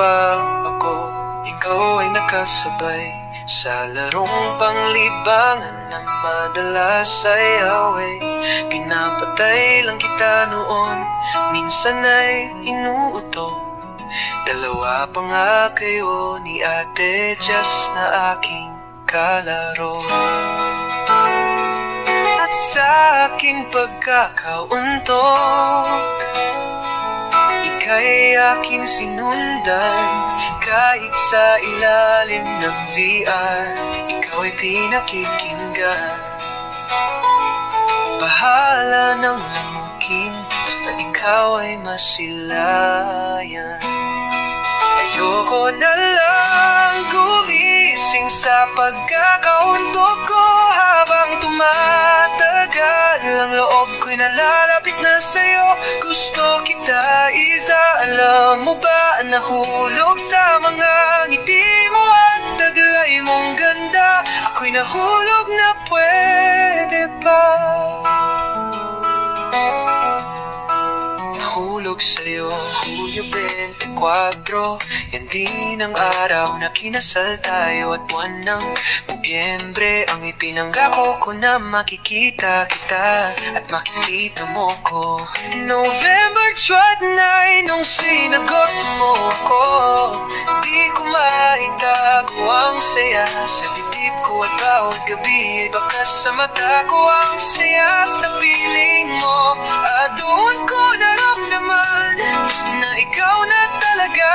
pa ako, ikaw ay nakasabay sa larong panglibangan na madalas ay away. Pinapatay lang kita noon, minsan ay inuuto. Dalawa pa nga kayo ni Ate Jess na aking kalaro. At sa aking pagkakauntok, ika'y aking sinundan. Kahit sa ilalim ng VR, ikaw ay pinakikinggan. Bahala ng lamukin, basta ikaw ay masilayan. Ayoko na lang gumising sa pagkakauntok ko. Habang tumatagal, ang loob ko'y nalalapit na sa'yo. Gusto kita isa, alam mo ba? Nahulog sa mga ngiti mo at taglay mong ganda. Ako'y nahulog na pwede ba? Nahulog sa'yo, Hulyo 24. Yan din ang araw na kinasal tayo at buwan ng Nobyembre. Ang ipinanggako ko na makikita kita at makikita mo ko. November 29 nung sinagot mo ako. Di ko maitago ang saya sa dibdib ko at bawat gabi ay bakas sa mata ko. Ang saya sa piling mo at doon ko naramdaman na ikaw na talaga,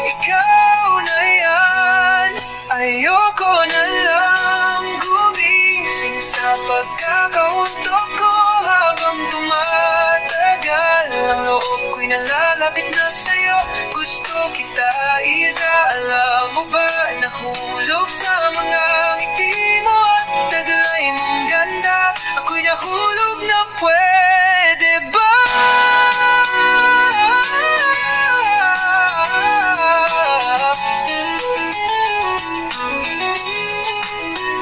ikaw na yan. Ayoko na lang gumising sa pagkakauntok ko. Habang tumatagal, ang loob ko'y nalalapit na sa'yo. Gusto kita isa, alam mo ba? Nahulog sa mga ngiti mo at taglay mong ganda. Ako'y nahulog na pwede ba?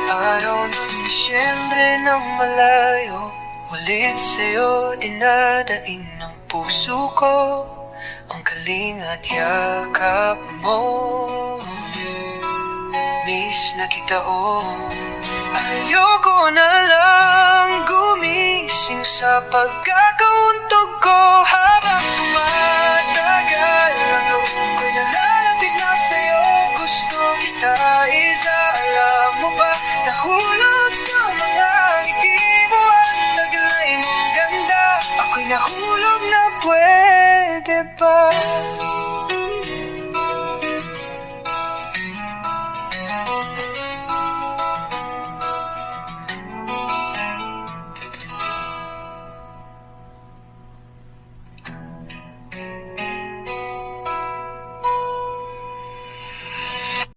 Araw ng Disyembre ng malayo, ulit sa'yo dinadaing ng puso ko. Ang kaling at yakap mo, miss na kita Ayoko na lang gumising sa pagkakauntok ko. Habang tumatagal, ang loob ko'y nalalapit na sa'yo. Gusto kita isa, alam mo ba? Nahulog sa mga ngiti mo at taglay mong ganda. Ako'y nahulog na pwede ba?